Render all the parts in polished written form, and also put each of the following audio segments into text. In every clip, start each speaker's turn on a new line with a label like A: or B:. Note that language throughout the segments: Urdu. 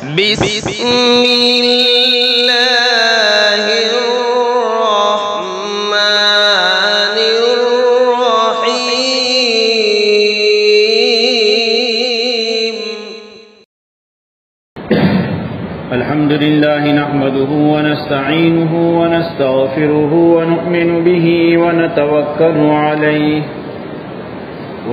A: بسم اللہ الرحمن الرحیم
B: الحمد لله نحمده ونستعينه ونستغفره ونؤمن به ونتوكل عليه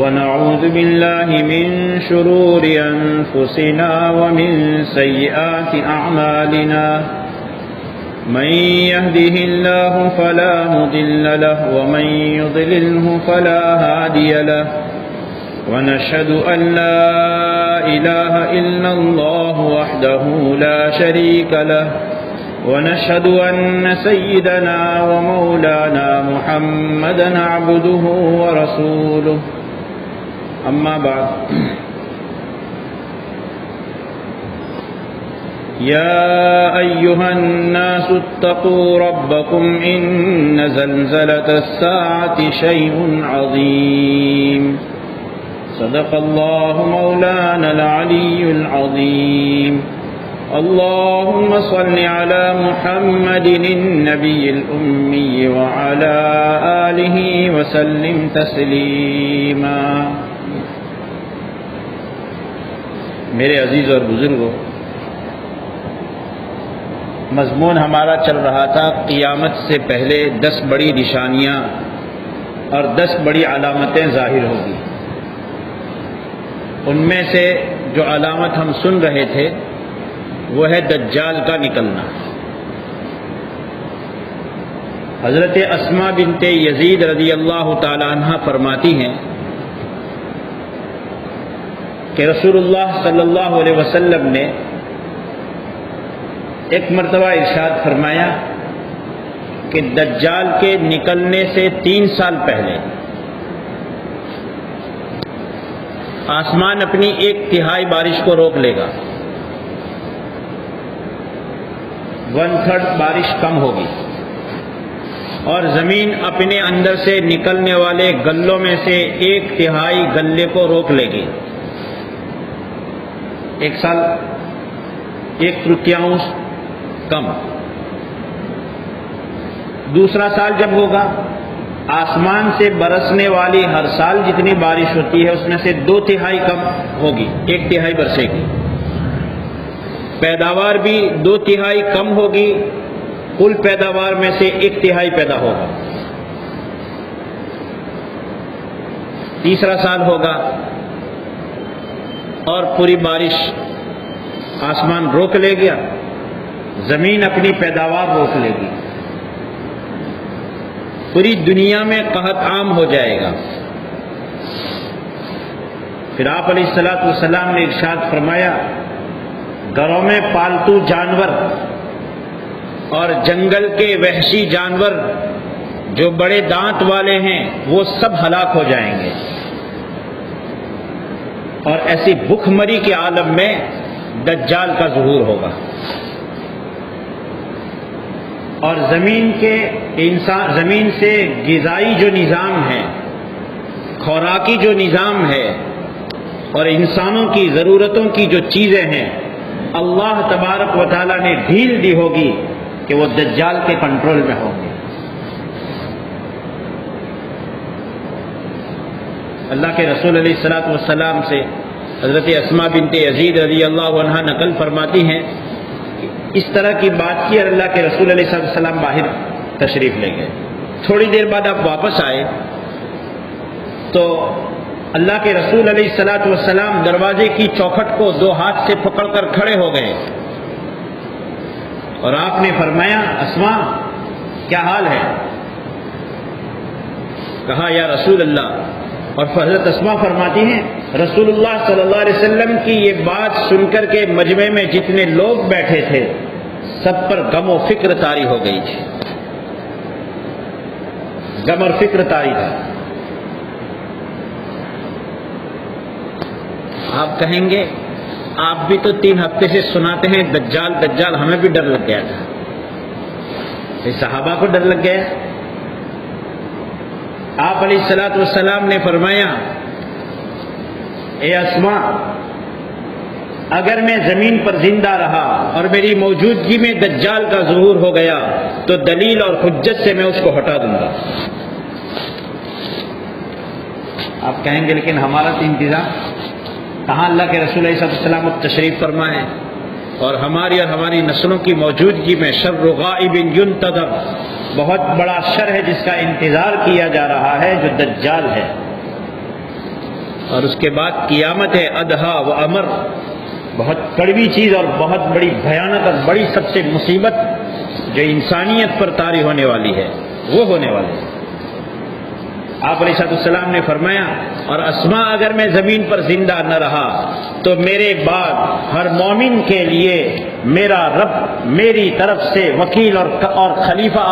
B: ونعوذ بالله من شرور أنفسنا ومن سيئات أعمالنا من يهده الله فلا مضل له ومن يضلله فلا هادي له ونشهد أن لا إله إلا الله وحده لا شريك له ونشهد أن سيدنا ومولانا محمدا عبده ورسوله أما بعد يا أيها الناس اتقوا ربكم إن زلزلة الساعة شيء عظيم صدق الله مولانا العلي العظيم اللهم صل على محمد النبي الأمي وعلى آله وسلم تسليما. میرے عزیز اور بزرگوں، مضمون ہمارا چل رہا تھا قیامت سے پہلے 10 بڑی نشانیاں اور 10 بڑی علامتیں ظاہر ہوگی. ان میں سے جو علامت ہم سن رہے تھے وہ ہے دجال کا نکلنا. حضرت اسماء بنت یزید رضی اللہ تعالی عنہ فرماتی ہیں کہ رسول اللہ صلی اللہ علیہ وسلم نے ایک مرتبہ ارشاد فرمایا کہ دجال کے نکلنے سے 3 سال پہلے آسمان اپنی 1/3 بارش کو روک لے گا، 1/3 بارش کم ہوگی، اور زمین اپنے اندر سے نکلنے والے گلوں میں سے 1/3 گلے کو روک لے گی. 1 سال 1/3 کم. دوسرا سال جب ہوگا، آسمان سے برسنے والی ہر سال جتنی بارش ہوتی ہے اس میں سے 2/3 کم ہوگی، 1/3 برسے گی. پیداوار بھی 2/3 کم ہوگی، کل پیداوار میں سے 1/3 پیدا ہوگا. تیسرا سال ہوگا اور پوری بارش آسمان روک لے گیا، زمین اپنی پیداوار روک لے گی، پوری دنیا میں قحط عام ہو جائے گا. پھر آپ علیہ الصلوۃ والسلام نے ارشاد فرمایا گھروں میں پالتو جانور اور جنگل کے وحشی جانور جو بڑے دانت والے ہیں وہ سب ہلاک ہو جائیں گے، اور ایسی بھوک مری کے عالم میں دجال کا ظہور ہوگا. اور زمین سے غذائی جو نظام ہے، خوراکی جو نظام ہے، اور انسانوں کی ضرورتوں کی جو چیزیں ہیں، اللہ تبارک و تعالیٰ نے ڈھیل دی ہوگی کہ وہ دجال کے کنٹرول میں ہوں گے. اللہ کے رسول علیہ الصلوۃ والسلام سے حضرت اسماء بنت یزید رضی اللہ عنہ نقل فرماتی ہیں کہ اس طرح کی بات کی اور اللہ کے رسول علیہ السلام باہر تشریف لے گئے. تھوڑی دیر بعد آپ واپس آئے تو اللہ کے رسول علیہ الصلوۃ والسلام دروازے کی چوکھٹ کو 2 ہاتھ سے پکڑ کر کھڑے ہو گئے، اور آپ نے فرمایا اسماء کیا حال ہے؟ کہا یا رسول اللہ. اور حضرت اسماء فرماتی ہیں رسول اللہ صلی اللہ علیہ وسلم کی یہ بات سن کر کے مجمع میں جتنے لوگ بیٹھے تھے سب پر غم و فکر طاری ہو گئی تھی. غم اور فکر طاری تھا. آپ کہیں گے آپ بھی تو 3 ہفتے سے سناتے ہیں دجال دجال، ہمیں بھی ڈر لگ گیا تھا. صحابہ کو ڈر لگ گیا. آپ علیہ الصلوۃ والسلام نے فرمایا اے اسماء اگر میں زمین پر زندہ رہا اور میری موجودگی میں دجال کا ظہور ہو گیا تو دلیل اور حجت سے میں اس کو ہٹا دوں گا۔ آپ کہیں گے لیکن ہمارا تو انتظام کہاں؟ اللہ کے رسول علیہ السلام تشریف فرما ہے اور ہماری نسلوں کی موجودگی میں شر غائب ينتظر، بہت بڑا شر ہے جس کا انتظار کیا جا رہا ہے، جو دجال ہے۔ اور اس کے بعد قیامت ہے، ادھا و امر، بہت کڑوی چیز اور بہت بڑی بھیانک اور بڑی سب سے مصیبت جو انسانیت پر طاری ہونے والی ہے، وہ ہونے والی ہے۔ آپ علیہ السلام نے فرمایا، اور اسما اگر میں زمین پر زندہ نہ رہا تو میرے بعد ہر مومن کے لیے میرا رب میری طرف سے وکیل اور خلیفہ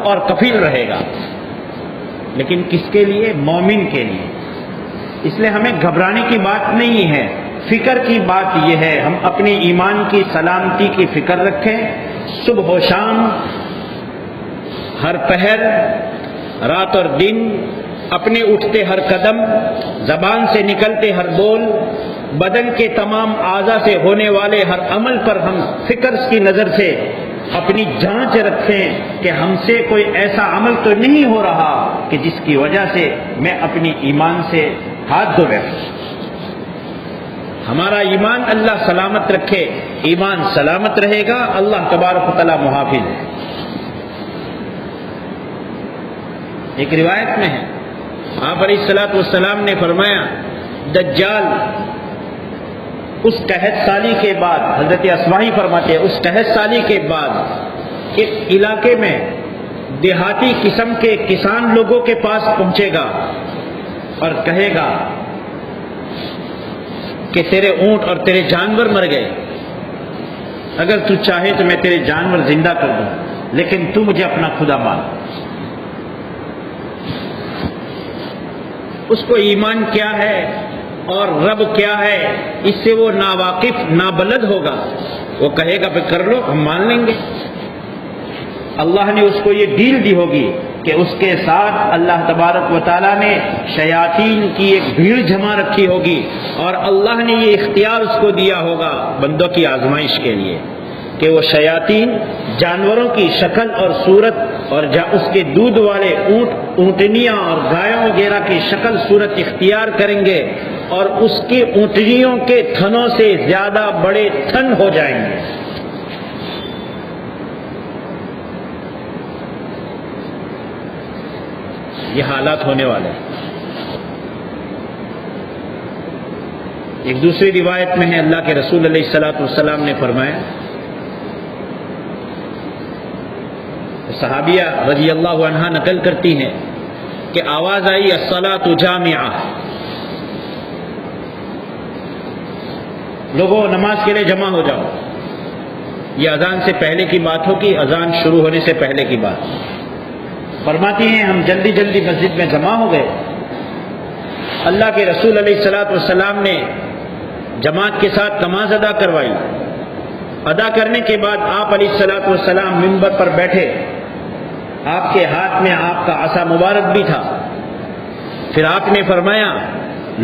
B: اور کفیل رہے گا۔ لیکن کس کے لیے؟ مومن کے لیے۔ اس لیے ہمیں گھبرانے کی بات نہیں ہے، فکر کی بات یہ ہے ہم اپنے ایمان کی سلامتی کی فکر رکھیں، صبح و شام، ہر پہر، رات اور دن، اپنے اٹھتے ہر قدم، زبان سے نکلتے ہر بول، بدن کے تمام اعضاء سے ہونے والے ہر عمل پر ہم فکر کی نظر سے اپنی جانچ رکھیں کہ ہم سے کوئی ایسا عمل تو نہیں ہو رہا کہ جس کی وجہ سے میں اپنی ایمان سے ہاتھ دھو بیٹھوں۔ ہمارا ایمان اللہ سلامت رکھے، ایمان سلامت رہے گا، اللہ تبارک و تعالی محافظ ہے۔ ایک روایت میں ہے، آپ علیہ السلام نے فرمایا، دجال اس 63 سالی کے بعد، حضرت اسماعی فرماتے ہیں، اس 63 سالی کے بعد ایک علاقے میں دیہاتی قسم کے کسان لوگوں کے پاس پہنچے گا اور کہے گا کہ تیرے اونٹ اور تیرے جانور مر گئے، اگر تو چاہے تو میں تیرے جانور زندہ کر دوں، لیکن تو مجھے اپنا خدا مان۔ اس کو ایمان کیا ہے اور رب کیا ہے اس سے وہ ناواقف نابلد ہوگا، وہ کہے گا پھر کر لو، ہم مان لیں گے۔ اللہ نے اس کو یہ ڈیل دی ہوگی کہ اس کے ساتھ اللہ تبارک و تعالیٰ نے شیاطین کی ایک بھیڑ جمع رکھی ہوگی، اور اللہ نے یہ اختیار اس کو دیا ہوگا بندوں کی آزمائش کے لیے کہ وہ شیاطین جانوروں کی شکل اور صورت اور اس کے دودھ والے اونٹ، اونٹنیاں اور گایوں وغیرہ کی شکل صورت اختیار کریں گے، اور اس کی اونٹنیوں کے تھنوں سے زیادہ بڑے تھن ہو جائیں گے۔ یہ حالات ہونے والے ہیں۔ ایک دوسری روایت میں ہے، اللہ کے رسول علیہ السلام نے فرمایا، صحابیہ رضی اللہ عنہ نقل کرتی ہیں کہ آواز آئی، الصلاۃ جامعہ، لوگوں نماز کے لیے جمع ہو جاؤ۔ یہ اذان سے پہلے کی بات ہوگی، اذان شروع ہونے سے پہلے کی بات۔ فرماتی ہیں ہم جلدی جلدی مسجد میں جمع ہو گئے، اللہ کے رسول علیہ السلام نے جماعت کے ساتھ نماز ادا کروائی۔ ادا کرنے کے بعد آپ علیہ السلام منبر پر بیٹھے، آپ کے ہاتھ میں آپ کا عصا مبارک بھی تھا۔ پھر آپ نے فرمایا،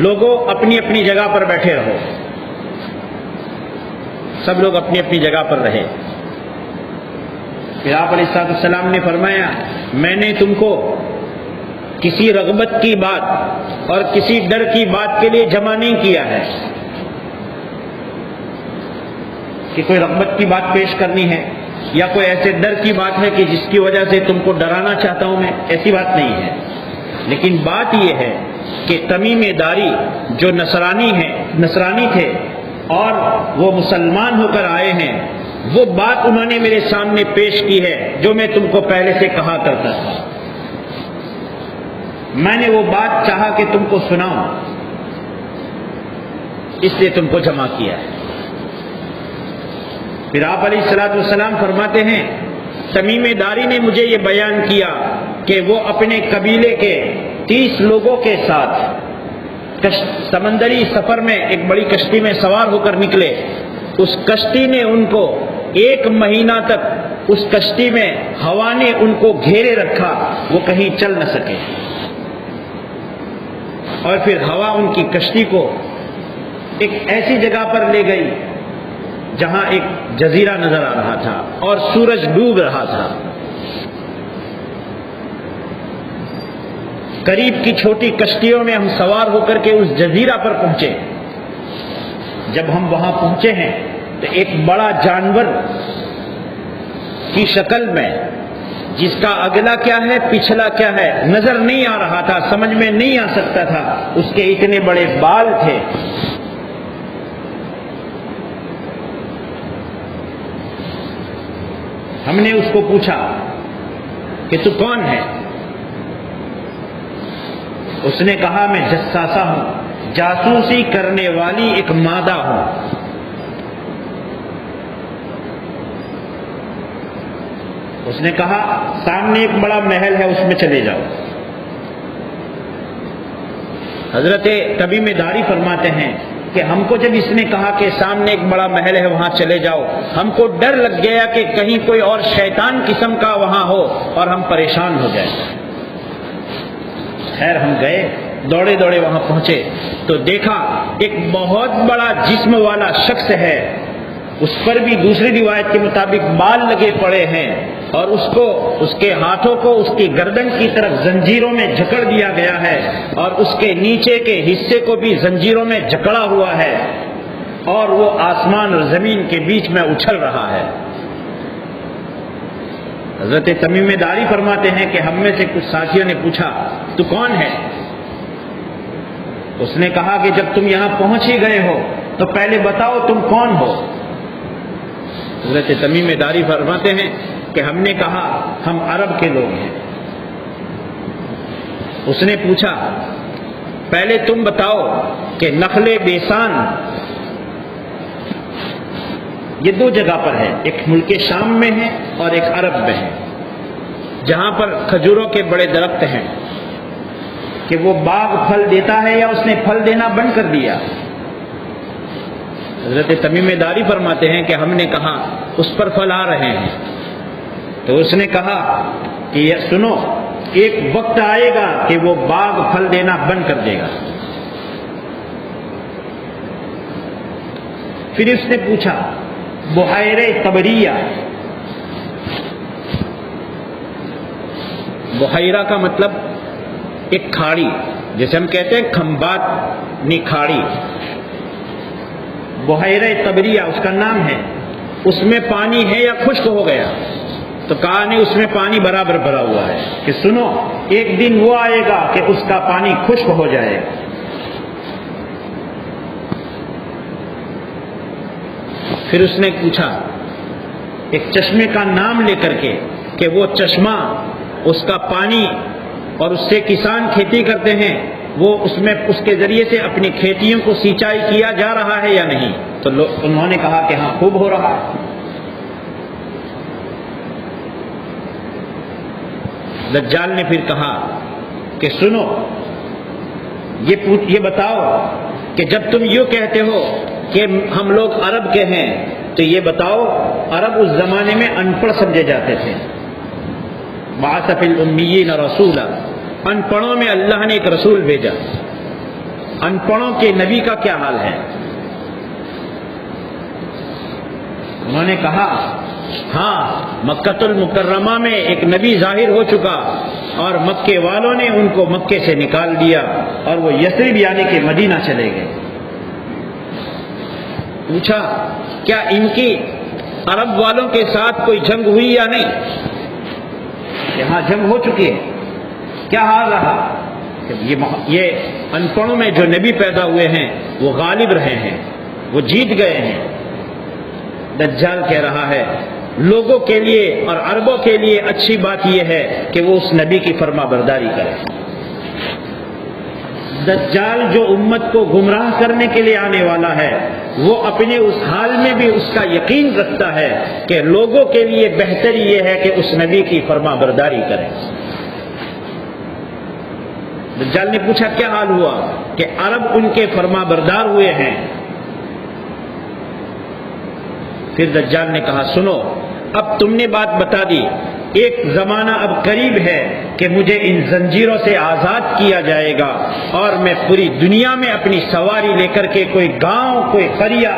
B: لوگوں اپنی اپنی جگہ پر بیٹھے رہو۔ سب لوگ اپنی اپنی جگہ پر رہے۔ پھر آپ علیہ السلام نے فرمایا، میں نے تم کو کسی رغبت کی بات اور کسی ڈر کی بات کے لیے جمع نہیں کیا ہے کہ کوئی رغبت کی بات پیش کرنی ہے یا کوئی ایسے ڈر کی بات ہے کہ جس کی وجہ سے تم کو ڈرانا چاہتا ہوں میں، ایسی بات نہیں ہے۔ لیکن بات یہ ہے کہ تمیم داری جو نصرانی تھے اور وہ مسلمان ہو کر آئے ہیں، وہ بات انہوں نے میرے سامنے پیش کی ہے جو میں تم کو پہلے سے کہا کرتا تھا۔ میں نے وہ بات چاہا کہ تم کو سناؤں، اس لیے تم کو جمع کیا ہے۔ پھر آپ علیہ السلام فرماتے ہیں، تمیم داری نے مجھے یہ بیان کیا کہ وہ اپنے قبیلے کے 30 لوگوں کے ساتھ سمندری سفر میں ایک بڑی کشتی میں سوار ہو کر نکلے۔ اس کشتی نے ان کو 1 مہینہ تک، اس کشتی میں ہوا نے ان کو گھیرے رکھا، وہ کہیں چل نہ سکے۔ اور پھر ہوا ان کی کشتی کو ایک ایسی جگہ پر لے گئی جہاں ایک جزیرہ نظر آ رہا تھا اور سورج ڈوب رہا تھا. قریب کی چھوٹی کشتیوں میں ہم سوار ہو کر کے اس جزیرہ پر پہنچے. جب ہم وہاں پہنچے ہیں تو ایک بڑا جانور کی شکل میں، جس کا اگلا کیا ہے پچھلا کیا ہے نظر نہیں آ رہا تھا، سمجھ میں نہیں آ سکتا تھا، اس کے اتنے بڑے بال تھے. ہم نے اس کو پوچھا کہ تو کون ہے؟ اس نے کہا میں جساسہ ہوں، جاسوسی کرنے والی ایک مادہ ہوں. اس نے کہا سامنے ایک بڑا محل ہے، اس میں چلے جاؤ. حضرت تمیم داری فرماتے ہیں کہ ہم کو جب اس نے کہا کہ سامنے ایک بڑا محل ہے وہاں چلے جاؤ، ہم کو ڈر لگ گیا کہ کہیں کوئی اور شیطان قسم کا وہاں ہو اور ہم پریشان ہو جائیں. خیر ہم گئے، دوڑے دوڑے وہاں پہنچے تو دیکھا ایک بہت بڑا جسم والا شخص ہے. اس پر بھی دوسری روایت کے مطابق بال لگے پڑے ہیں اور اس کے ہاتھوں کو اس کی گردن کی طرف زنجیروں میں جکڑ دیا گیا ہے اور اس کے نیچے کے حصے کو بھی زنجیروں میں جکڑا ہوا ہے اور وہ آسمان اور زمین کے بیچ میں اچھل رہا ہے. حضرت تمیم داری فرماتے ہیں کہ ہم میں سے کچھ ساتھیوں نے پوچھا تو کون ہے؟ اس نے کہا کہ جب تم یہاں پہنچ ہی گئے ہو تو پہلے بتاؤ تم کون ہو. حضرت تمیم داری فرماتے ہیں کہ ہم نے کہا ہم عرب کے لوگ ہیں. اس نے پوچھا پہلے تم بتاؤ کہ نخل بیسان یہ دو جگہ پر ہے، ایک ملک شام میں ہے اور ایک عرب میں ہے، جہاں پر کھجوروں کے بڑے درخت ہیں، کہ وہ باغ پھل دیتا ہے یا اس نے پھل دینا بند کر دیا؟ حضرت تمیم داری فرماتے ہیں کہ ہم نے کہا اس پر پھل آ رہے ہیں. تو اس نے کہا کہ یہ سنو، ایک وقت آئے گا کہ وہ باغ پھل دینا بند کر دے گا. پھر اس نے پوچھا بحیرہ طبریہ، بحیرہ کا مطلب ایک کھاڑی، جیسے ہم کہتے ہیں کھمبات نی کھاڑی، بحیرہ طبریہ اس کا نام ہے. اس میں پانی ہے یا خشک ہو گیا؟ تو کہا نہیں، اس میں پانی برابر بھرا ہوا ہے، کہ سنو ایک دن وہ آئے گا کہ اس کا پانی خشک ہو جائے گا. پھر اس نے پوچھا ایک چشمے کا نام لے کر کے کہ وہ چشمہ، اس کا پانی اور اس سے کسان کھیتی کرتے ہیں، وہ اس کے ذریعے سے اپنی کھیتیوں کو سینچائی کیا جا رہا ہے یا نہیں؟ تو انہوں نے کہا کہ ہاں خوب ہو رہا ہے. دجال نے پھر کہا کہ سنو یہ بتاؤ کہ جب تم یوں کہتے ہو کہ ہم لوگ عرب کے ہیں تو یہ بتاؤ عرب اس زمانے میں ان پڑھ سمجھے جاتے تھے. بعث فی الامیین رسولا، ان پڑھوں میں اللہ نے ایک رسول بھیجا. ان پڑھوں کے نبی کا کیا حال ہے؟ انہوں نے کہا ہاں مکۃ المکرمہ میں ایک نبی ظاہر ہو چکا اور مکے والوں نے ان کو مکے سے نکال دیا اور وہ یثرب یعنی کہ مدینہ چلے گئے. پوچھا کیا ان کی عرب والوں کے ساتھ کوئی جنگ ہوئی یا نہیں؟ یہاں جنگ ہو چکی ہے. کیا حال رہا؟ یہ ان پڑھوں میں جو نبی پیدا ہوئے ہیں وہ غالب رہے ہیں، وہ جیت گئے ہیں. دجال کہہ رہا ہے لوگوں کے لیے اور عربوں کے لیے اچھی بات یہ ہے کہ وہ اس نبی کی فرما برداری کرے. دجال جو امت کو گمراہ کرنے کے لیے آنے والا ہے وہ اپنے اس حال میں بھی اس کا یقین رکھتا ہے کہ لوگوں کے لیے بہتر یہ ہے کہ اس نبی کی فرما برداری کریں. دجال نے پوچھا کیا حال ہوا؟ کہ عرب ان کے فرما بردار ہوئے ہیں. پھر دجال نے کہا سنو اب تم نے بات بتا دی، ایک زمانہ اب قریب ہے کہ مجھے ان زنجیروں سے آزاد کیا جائے گا اور میں پوری دنیا میں اپنی سواری لے کر کے کوئی گاؤں، کوئی قریہ،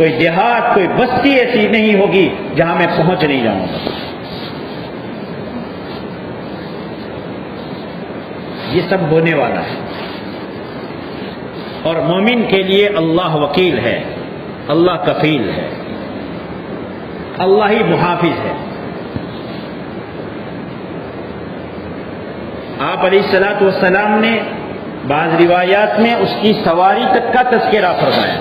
B: کوئی دیہات، کوئی بستی ایسی نہیں ہوگی جہاں میں پہنچ نہیں جاؤں گا۔ یہ سب ہونے والا ہے، اور مومن کے لیے اللہ وکیل ہے، اللہ کفیل ہے، اللہ ہی محافظ ہے۔ آپ علیہ الصلوۃ والسلام نے بعض روایات میں اس کی سواری تک کا تذکرہ فرمایا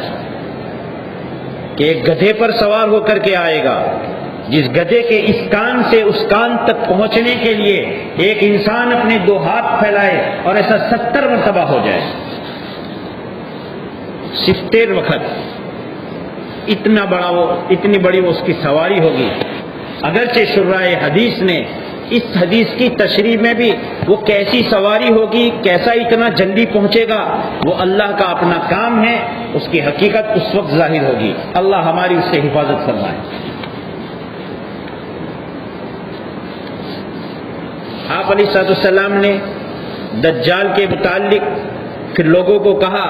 B: کہ ایک گدھے پر سوار ہو کر کے آئے گا، جس گدھے کے اس کان سے اس کان تک پہنچنے کے لیے ایک انسان اپنے دو ہاتھ پھیلائے اور ایسا 70 مرتبہ ہو جائے، صرف 13 وقت، اتنی بڑی وہ اس کی سواری ہوگی۔ اگرچہ شرائع حدیث نے اس حدیث کی تشریح میں بھی وہ کیسی سواری ہوگی، کیسا اتنا جلدی پہنچے گا، وہ اللہ کا اپنا کام ہے، اس کی حقیقت اس وقت ظاہر ہوگی۔ اللہ ہماری اس سے حفاظت فرمائے۔ آپ علیہ السلام نے دجال کے متعلق پھر لوگوں کو کہا،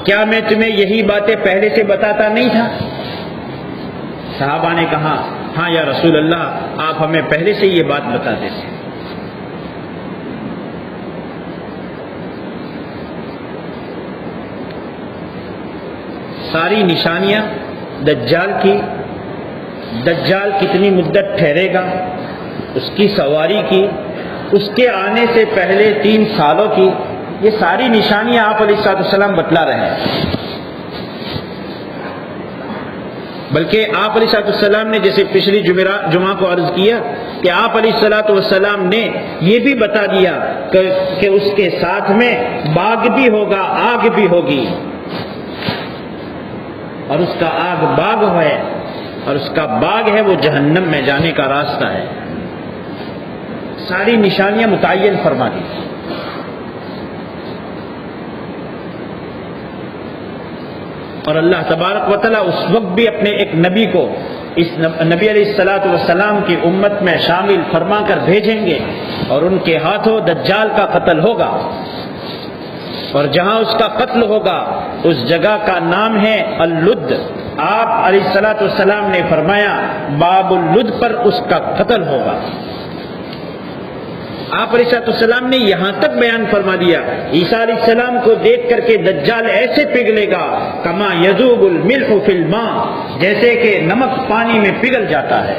B: کیا میں تمہیں یہی باتیں پہلے سے بتاتا نہیں تھا؟ صحابہ نے کہا، ہاں یا رسول اللہ، آپ ہمیں پہلے سے یہ بات بتاتے تھے۔ ساری نشانیاں دجال کی، دجال کتنی مدت ٹھہرے گا، اس کی سواری کی، اس کے آنے سے پہلے 3 سالوں کی، یہ ساری نشانیاں آپ علیہ السلام بتلا رہے ہیں۔ بلکہ آپ علیہ السلام نے جیسے پچھلی جمعہ کو عرض کیا کہ آپ علیہ السلام نے یہ بھی بتا دیا کہ اس کے ساتھ میں باغ بھی ہوگا، آگ بھی ہوگی، اور اس کا آگ باغ ہے، اور اس کا باغ ہے وہ جہنم میں جانے کا راستہ ہے۔ ساری نشانیاں متعین فرما دی۔ اور اللہ تبارک و تعالیٰ اس وقت بھی اپنے ایک نبی کو اس نبی علیہ الصلوۃ والسلام کی امت میں شامل فرما کر بھیجیں گے، اور ان کے ہاتھوں دجال کا قتل ہوگا، اور جہاں اس کا قتل ہوگا اس جگہ کا نام ہے اللد۔ آپ علیہ الصلوۃ والسلام نے فرمایا باب اللد پر اس کا قتل ہوگا۔ آپ علیہ السلام نے یہاں تک بیان فرما دیا، عیسیٰ علیہ السلام کو دیکھ کر کے دجال ایسے پگھلے گا کما یذوب الملح فی الماء، جیسے کہ نمک پانی میں پگھل جاتا ہے۔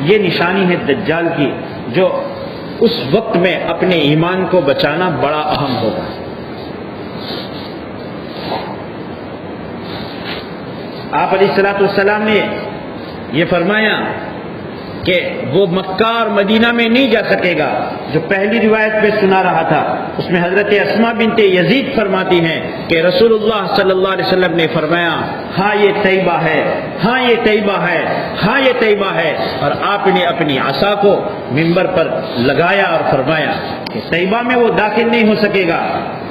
B: یہ نشانی ہے دجال کی، جو اس وقت میں اپنے ایمان کو بچانا بڑا اہم ہوگا۔ آپ علیہ السلام نے یہ فرمایا کہ وہ مکہ اور مدینہ میں نہیں جا سکے گا۔ جو پہلی روایت میں سنا رہا تھا اس میں حضرت اسماء بنت یزید فرماتی ہیں کہ رسول اللہ صلی اللہ علیہ وسلم نے فرمایا، ہاں یہ طیبہ ہے، ہاں یہ طیبہ ہے، ہاں یہ طیبہ ہے، اور آپ نے اپنی عصا کو منبر پر لگایا اور فرمایا کہ طیبہ میں وہ داخل نہیں ہو سکے گا۔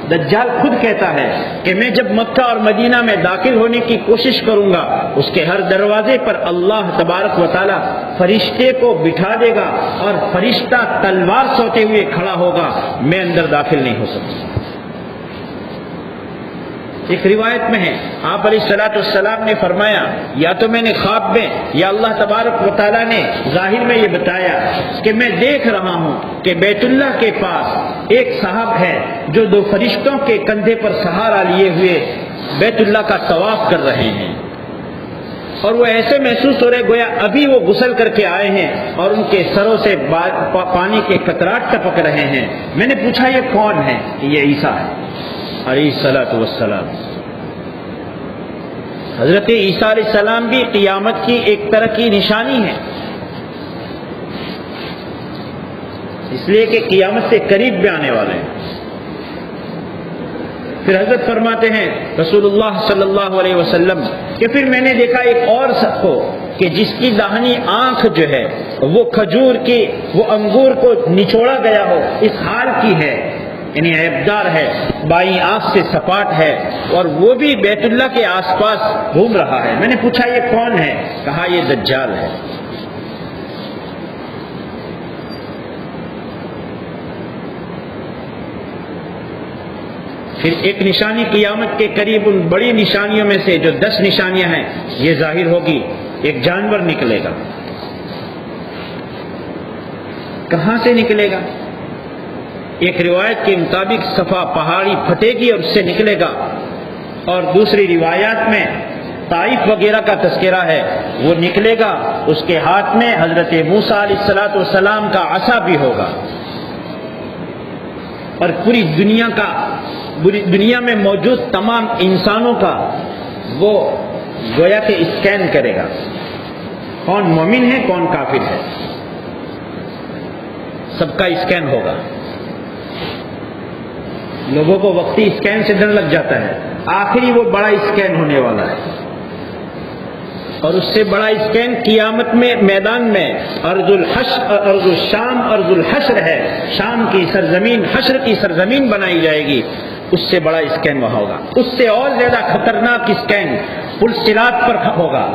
B: دجال خود کہتا ہے کہ میں جب مکہ اور مدینہ میں داخل ہونے کی کوشش کروں گا، اس کے ہر دروازے پر اللہ تبارک و تعالی فرشتے کو بٹھا دے گا، اور فرشتہ تلوار سوتے ہوئے کھڑا ہوگا، میں اندر داخل نہیں ہو سکتا۔ ایک روایت میں ہے آپ علیہ السلام نے فرمایا، یا تو میں نے خواب میں یا اللہ تبارک و تعالیٰ نے ظاہر میں یہ بتایا کہ میں دیکھ رہا ہوں کہ بیت اللہ کے پاس ایک صاحب ہے جو 2 فرشتوں کے کندھے پر سہارا لیے ہوئے بیت اللہ کا طواف کر رہے ہیں، اور وہ ایسے محسوس ہو رہے گویا ابھی وہ غسل کر کے آئے ہیں، اور ان کے سروں سے پانی کے قطرات ٹپک رہے ہیں۔ میں نے پوچھا یہ کون ہے؟ یہ عیسیٰ ہے علیہ السلام۔ حضرت عیسیٰ علیہ السلام بھی قیامت کی ایک طرح کی نشانی ہے، اس لیے کہ قیامت سے قریب بھی آنے والے ہیں۔ پھر حضرت فرماتے ہیں رسول اللہ صلی اللہ علیہ وسلم کہ پھر میں نے دیکھا ایک اور شخص کو کہ جس کی داہنی آنکھ جو ہے وہ کھجور کی، وہ انگور کو نچوڑا گیا ہو اس حال کی ہے، یعنی عیبدار ہے، بائیں آنکھ سے سپاٹ ہے، اور وہ بھی بیت اللہ کے آس پاس گھوم رہا ہے۔ میں نے پوچھا یہ کون ہے؟ کہا یہ دجال ہے۔ پھر ایک نشانی قیامت کے قریب ان بڑی نشانیوں میں سے جو 10 نشانیاں ہیں یہ ظاہر ہوگی، ایک جانور نکلے گا۔ کہاں سے نکلے گا؟ ایک روایت کے مطابق صفا پہاڑی پھٹے گی اور اس سے نکلے گا، اور دوسری روایات میں طائف وغیرہ کا تذکرہ ہے، وہ نکلے گا، اس کے ہاتھ میں حضرت موسیٰ علیہ السلام کا عصا بھی ہوگا، اور پوری دنیا میں موجود تمام انسانوں کا وہ گویا کہ اسکین کرے گا، کون مومن ہے کون کافر ہے، سب کا اسکین ہوگا۔ لوگوں کو وقتی اسکین سے ڈر لگ جاتا ہے، آخری وہ بڑا اسکین ہونے والا ہے، اور اس سے بڑا اسکین قیامت میں میدان میں ارض الشام ارض الحشر ہے، شام کی سرزمین حشر کی سرزمین بنائی جائے گی، اس سے بڑا اسکین وہاں ہوگا۔ اس سے اور زیادہ خطرناک اسکین پل صراط پر ہوگا۔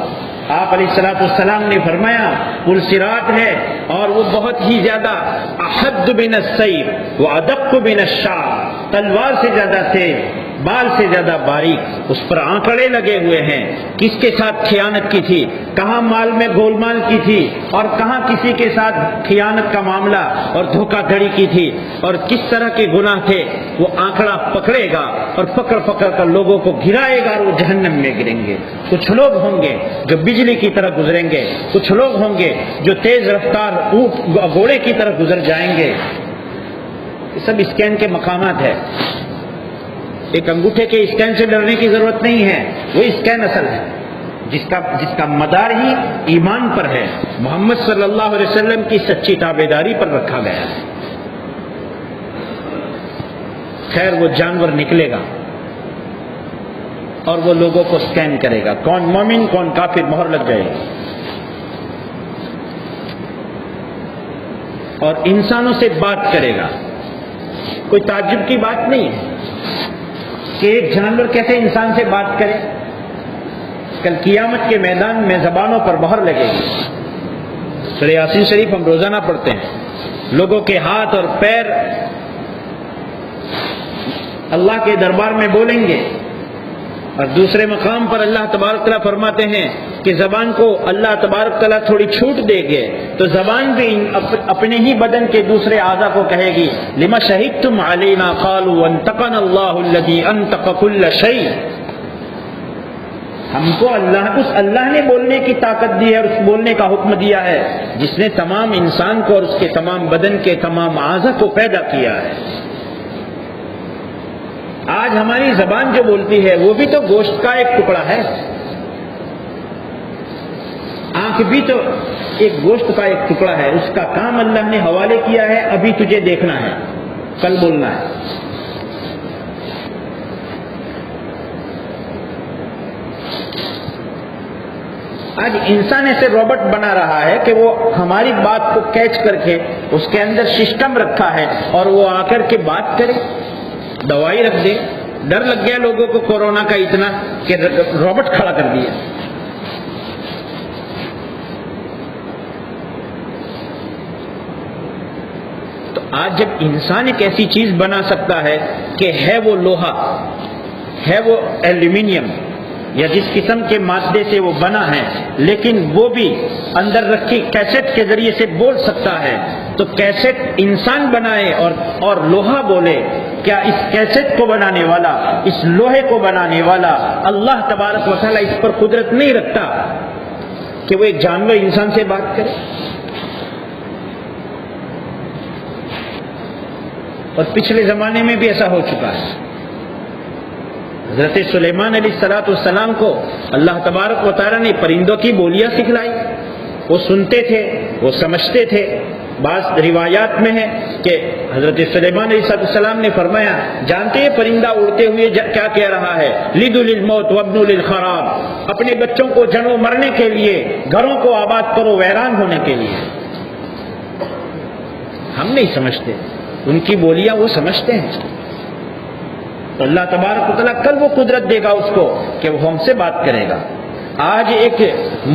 B: آپ علیہ السلام نے فرمایا پل صراط ہے اور وہ بہت ہی زیادہ احد من السیف وادق من الشعر، تلوار سے زیادہ تیز، بال سے زیادہ باریک، اس پر آنکڑے لگے ہوئے ہیں، کس کے ساتھ خیانت کی تھی، کہاں مال میں گولمال کی تھی، اور کہاں کسی کے ساتھ خیانت کا معاملہ اور دھوکہ دھڑی کی تھی، اور کس طرح کے گناہ تھے، وہ آنکڑا پکڑے گا اور پکڑ کر لوگوں کو گرائے گا اور وہ جہنم میں گریں گے۔ کچھ لوگ ہوں گے جو بجلی کی طرح گزریں گے، کچھ لوگ ہوں گے جو تیز رفتار اونٹ گھوڑے کی طرح گزر جائیں گے۔ یہ سب اسکین کے مقامات ہے۔ ایک انگوٹھے کے اسکین سے ڈرنے کی ضرورت نہیں ہے، وہ اسکین اصل ہے جس کا مدار ہی ایمان پر ہے، محمد صلی اللہ علیہ وسلم کی سچی تابعداری پر رکھا گیا ہے۔ خیر وہ جانور نکلے گا اور وہ لوگوں کو اسکین کرے گا، کون مومن کون کافر، مہر لگ جائے گی، اور انسانوں سے بات کرے گا۔ کوئی تعجب کی بات نہیں ہے کہ ایک جانور کیسے انسان سے بات کرے۔ کل قیامت کے میدان میں زبانوں پر مہر لگے گی۔ سورہ یاسین شریف ہم روزانہ پڑھتے ہیں، لوگوں کے ہاتھ اور پیر اللہ کے دربار میں بولیں گے، اور دوسرے مقام پر اللہ تبارک تعالیٰ فرماتے ہیں کہ زبان کو اللہ تبارک تعالیٰ تھوڑی چھوٹ دے گے تو زبان بھی اپنے ہی بدن کے دوسرے اعضاء کو کہے گی لما شہدتم علینا قالوا انطقنا اللہ الذی انطق کل شیء، ہم کو اللہ نے بولنے کی طاقت دی ہے اور اس بولنے کا حکم دیا ہے جس نے تمام انسان کو اور اس کے تمام بدن کے تمام اعضاء کو پیدا کیا ہے۔ آج ہماری زبان جو بولتی ہے وہ بھی تو گوشت کا ایک ٹکڑا ہے، آنکھ بھی تو ایک گوشت کا ایک ٹکڑا ہے، اس کا کام اللہ نے حوالے کیا ہے، ابھی تجھے دیکھنا ہے، کل بولنا ہے۔ آج انسان ایسے روبوٹ بنا رہا ہے کہ وہ ہماری بات کو کیچ کر کے اس کے اندر سسٹم رکھا ہے اور وہ آ کر کے بات کرے، دوائی رکھ دے۔ ڈر لگ گیا لوگوں کو کورونا کا اتنا کہ روبوٹ کھڑا کر دیا۔ تو آج جب انسان ایک ایسی چیز بنا سکتا ہے کہ ہے وہ لوہا، ہے وہ ایلومینیم یا جس قسم کے مادے سے وہ بنا ہے، لیکن وہ بھی اندر رکھی کیسٹ کے ذریعے سے بول سکتا ہے، تو کیسٹ انسان بنائے اور لوہا بولے، کیا اس کیسٹ کو بنانے والا، اس لوہے کو بنانے والا اللہ تبارک و تعالیٰ اس پر قدرت نہیں رکھتا کہ وہ ایک جانور انسان سے بات کرے؟ اور پچھلے زمانے میں بھی ایسا ہو چکا ہے۔ حضرت سلیمان علیہ السلام کو اللہ تبارک و تعالیٰ نے پرندوں کی بولیاں سکھلائی، وہ سنتے تھے، وہ سمجھتے تھے۔ بعض روایات میں ہے کہ حضرت سلیمان علیہ السلام نے فرمایا جانتے ہیں پرندہ اڑتے ہوئے کیا کہہ رہا ہے؟ لیدوا للموت وابنوا للخراب، اپنے بچوں کو جنو مرنے کے لیے، گھروں کو آباد کرو ویران ہونے کے لیے۔ ہم نہیں سمجھتے، ان کی بولیاں وہ سمجھتے ہیں۔ تو اللہ تبارک و تعالیٰ کل وہ قدرت دے گا اس کو کہ وہ ہم سے بات کرے گا۔ آج ایک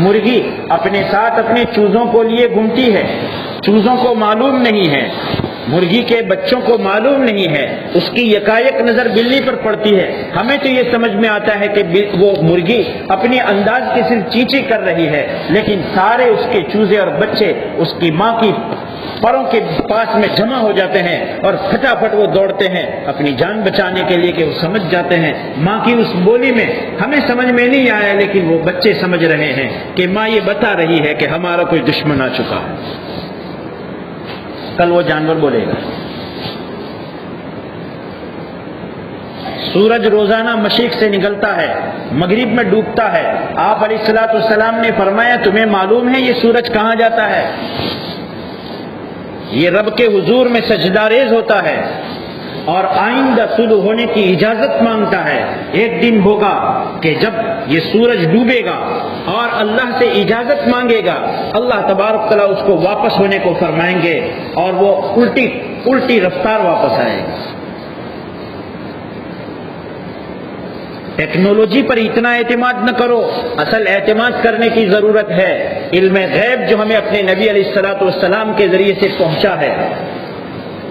B: مرغی اپنے ساتھ اپنے چوزوں کو لیے گھومتی ہے، چوزوں کو معلوم نہیں ہے مرغی کے بچوں کو معلوم نہیں ہے، اس کی یکایک نظر بلی پر پڑتی ہے، ہمیں تو یہ سمجھ میں آتا ہے کہ وہ مرغی اپنی انداز کی صرف چیچی کر رہی ہے، لیکن سارے اس کے چوزے اور بچے اس کی ماں کی پروں کے پاس میں جمع ہو جاتے ہیں اور پھٹافٹ وہ دوڑتے ہیں اپنی جان بچانے کے لیے، کہ وہ سمجھ جاتے ہیں ماں کی اس بولی میں، ہمیں سمجھ میں نہیں آیا لیکن وہ بچے سمجھ رہے ہیں کہ ماں یہ بتا رہی ہے کہ ہمارا کوئی دشمن آ چکا ہے۔ کل وہ جانور بولے گا۔ سورج روزانہ مشرق سے نکلتا ہے، مغرب میں ڈوبتا ہے، آپ علیہ الصلوۃ والسلام نے فرمایا تمہیں معلوم ہے یہ سورج کہاں جاتا ہے؟ یہ رب کے حضور میں سجدہ ریز ہوتا ہے اور آئندہ طلوع ہونے کی اجازت مانگتا ہے۔ ایک دن ہوگا کہ جب یہ سورج ڈوبے گا اور اللہ سے اجازت مانگے گا، اللہ تبارک تعالیٰ اس کو واپس ہونے کو فرمائیں گے اور وہ الٹی رفتار واپس آئے گا۔ ٹیکنالوجی پر اتنا اعتماد نہ کرو، اصل اعتماد کرنے کی ضرورت ہے علم غیب جو ہمیں اپنے نبی علیہ الصلوۃ والسلام کے ذریعے سے پہنچا ہے،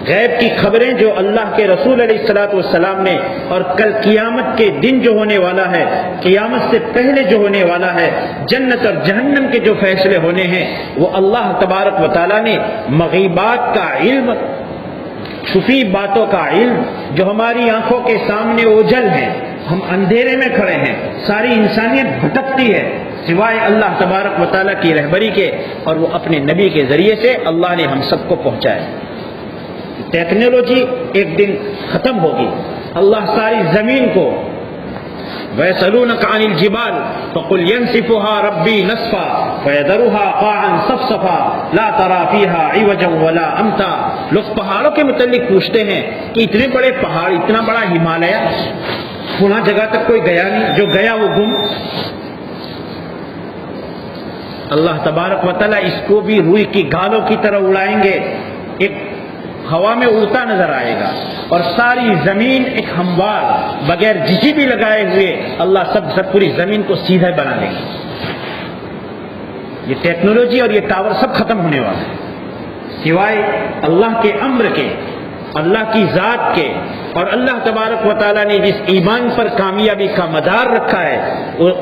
B: غیب کی خبریں جو اللہ کے رسول علیہ الصلوۃ والسلام نے، اور کل قیامت کے دن جو ہونے والا ہے، قیامت سے پہلے جو ہونے والا ہے، جنت اور جہنم کے جو فیصلے ہونے ہیں، وہ اللہ تبارک و تعالیٰ نے مغیبات کا علم، چھپی باتوں کا علم جو ہماری آنکھوں کے سامنے اوجھل ہیں، ہم اندھیرے میں کھڑے ہیں، ساری انسانیت بھٹکتی ہے سوائے اللہ تبارک و تعالیٰ کی رہبری کے، اور وہ اپنے نبی کے ذریعے سے اللہ نے ہم سب کو پہنچایا۔ ٹیکنالوجی ایک دن ختم ہوگی، اللہ ساری زمین کو وَيَسْأَلُونَكَ عَنِ الْجِبَالِ فَقُلْ يَنسِفُهَا رَبِّي نَسْفًا فَيَذَرُهَا قَاعًا صَفْصَفًا لَا تَرَىٰ فِيهَا عِوَجًا وَلَا أَمْتًا۔ لوگ پہاڑوں کے متعلق پوچھتے ہیں کہ اتنے بڑے پہاڑ، اتنا بڑا ہمالیہ، فلاں جگہ تک کوئی گیا نہیں، جو گیا وہ گم۔ اللہ تبارک و تعالیٰ اس کو بھی روئی کی گالوں کی طرح اڑائیں گے، ایک ہوا میں اڑتا نظر آئے گا، اور ساری زمین ایک ہموار بغیر جی بھی لگائے ہوئے اللہ سب پوری زمین کو سیدھا بنا دے گا۔ یہ ٹیکنالوجی اور یہ ٹاور سب ختم ہونے والا ہے، سوائے اللہ کے امر کے، اللہ کی ذات کے، اور اللہ تبارک و تعالیٰ نے جس ایمان پر کامیابی کا مدار رکھا ہے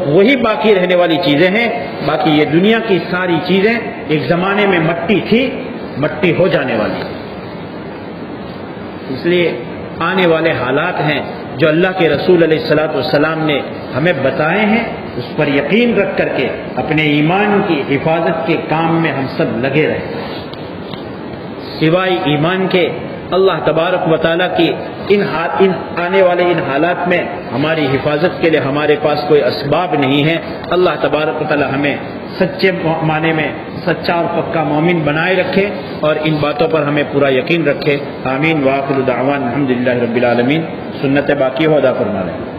B: وہی باقی رہنے والی چیزیں ہیں۔ باقی یہ دنیا کی ساری چیزیں ایک زمانے میں مٹی تھی، مٹی ہو جانے والی ہے۔ اس لیے آنے والے حالات ہیں جو اللہ کے رسول علیہ الصلوۃ والسلام نے ہمیں بتائے ہیں، اس پر یقین رکھ کر کے اپنے ایمان کی حفاظت کے کام میں ہم سب لگے رہیں۔ سوائے ایمان کے اللہ تبارک و تعالیٰ کی ان آنے والے ان حالات میں ہماری حفاظت کے لیے ہمارے پاس کوئی اسباب نہیں ہے۔ اللہ تبارک و تعالیٰ ہمیں سچے معنی میں سچا اور پکا مومن بنائے رکھے اور ان باتوں پر ہمیں پورا یقین رکھے۔ آمین۔ وآخر دعوانا الحمدللہ رب العالمین۔ سنت باقی ہو ادا فرما رہے ہیں۔